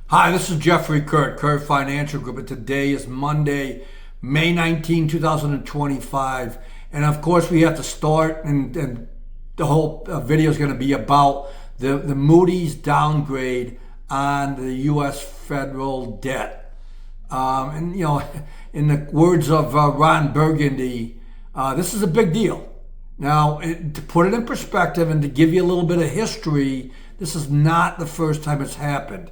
Hi, this is Jeffrey Kurt Financial Group, and today is Monday, May 19, 2025. And of course, we have to start, and the whole video is going to be about the Moody's downgrade on the U.S. federal debt. In the words of Ron Burgundy, this is a big deal. Now, to put it in perspective and to give you a little bit of history, this is not the first time it's happened.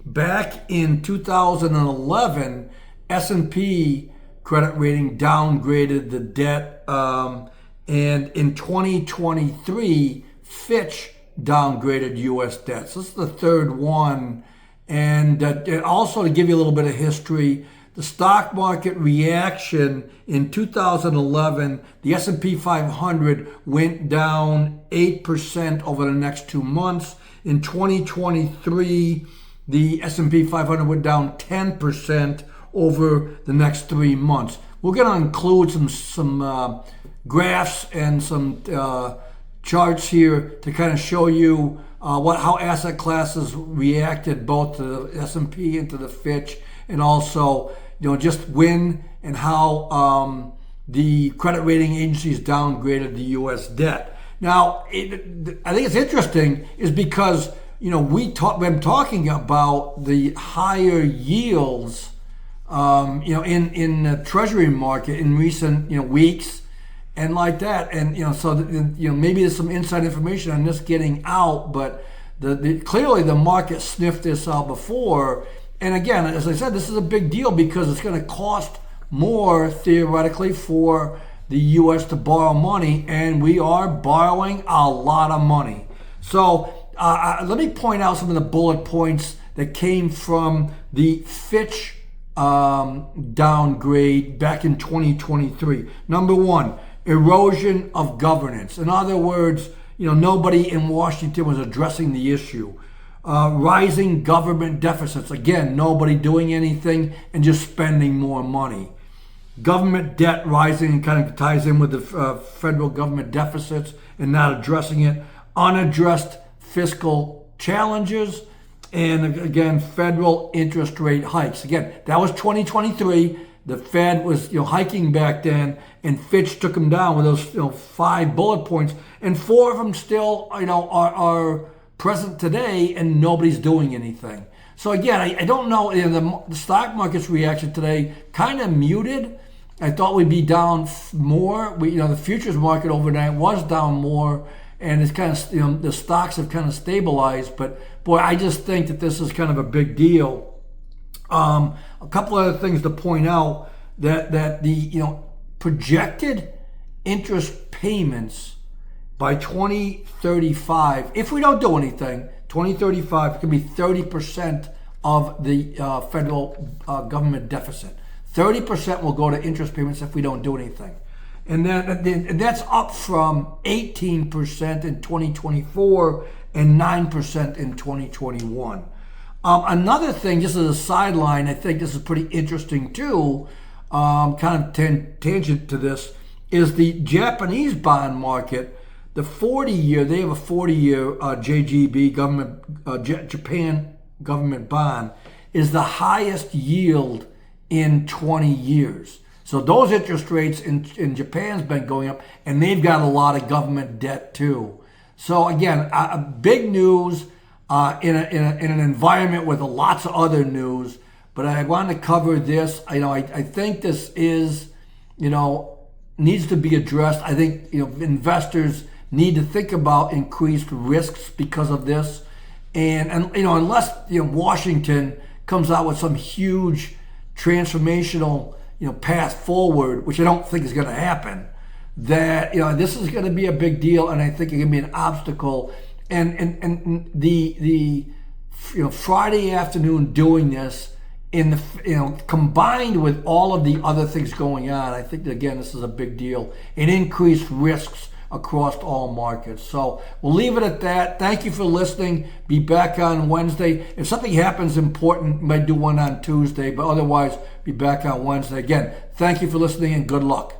Back in 2011, S&P credit rating downgraded the debt, and in 2023, Fitch downgraded U.S. debt. So this is the third one. And also to give you a little bit of history, the stock market reaction in 2011, the S&P 500 went down 8% over the next 2 months. In 2023, the S&P 500 went down 10% over the next 3 months. We're going to include some graphs and some charts here to kind of show you how asset classes reacted both to the S&P and to the Fitch, and also just when and how the credit rating agencies downgraded the U.S. debt. Now, I think it's interesting is because we've been talking about the higher yields, in the Treasury market in recent, weeks, and like that, and so maybe there's some inside information on this getting out, but clearly the market sniffed this out before, and again, as I said, this is a big deal because it's going to cost more theoretically for the U.S. to borrow money, and we are borrowing a lot of money. So. Let me point out some of the bullet points that came from the Fitch downgrade back in 2023. Number one, erosion of governance. In other words, nobody in Washington was addressing the issue. Rising government deficits. Again, nobody doing anything and just spending more money. Government debt rising, and kind of ties in with the federal government deficits and not addressing it. Unaddressed fiscal challenges, and again, federal interest rate hikes. Again, that was 2023. The Fed was hiking back then, and Fitch took them down with those 5 bullet points, and 4 of them still are present today, and nobody's doing anything. So again, I don't know. The stock market's reaction today kind of muted. I thought we'd be down more. The futures market overnight was down more. And it's kind of, the stocks have kind of stabilized, but boy, I just think that this is kind of a big deal. A couple other things to point out that the projected interest payments by 2035, if we don't do anything, 2035 it could be 30% of the federal government deficit. 30% will go to interest payments if we don't do anything. And that's up from 18% in 2024 and 9% in 2021. Another thing, just as a sideline, I think this is pretty interesting too, kind of tangent to this, is the Japanese bond market. The 40-year, they have a 40-year JGB Japan government bond, is the highest yield in 20 years. So those interest rates in Japan's been going up, and they've got a lot of government debt too. So again, big news in an environment with lots of other news. But I wanted to cover this. I think this is needs to be addressed. I think investors need to think about increased risks because of this, and unless Washington comes out with some huge transformational path forward, which I don't think is going to happen, that this is going to be a big deal, and I think it can be an obstacle. And the Friday afternoon doing this in the combined with all of the other things going on, I think that, again, this is a big deal. It increased risks across all markets. So we'll leave it at that. Thank you for listening. Be back on Wednesday. If something happens important, might do one on Tuesday, but otherwise be back on Wednesday. Again, thank you for listening and good luck.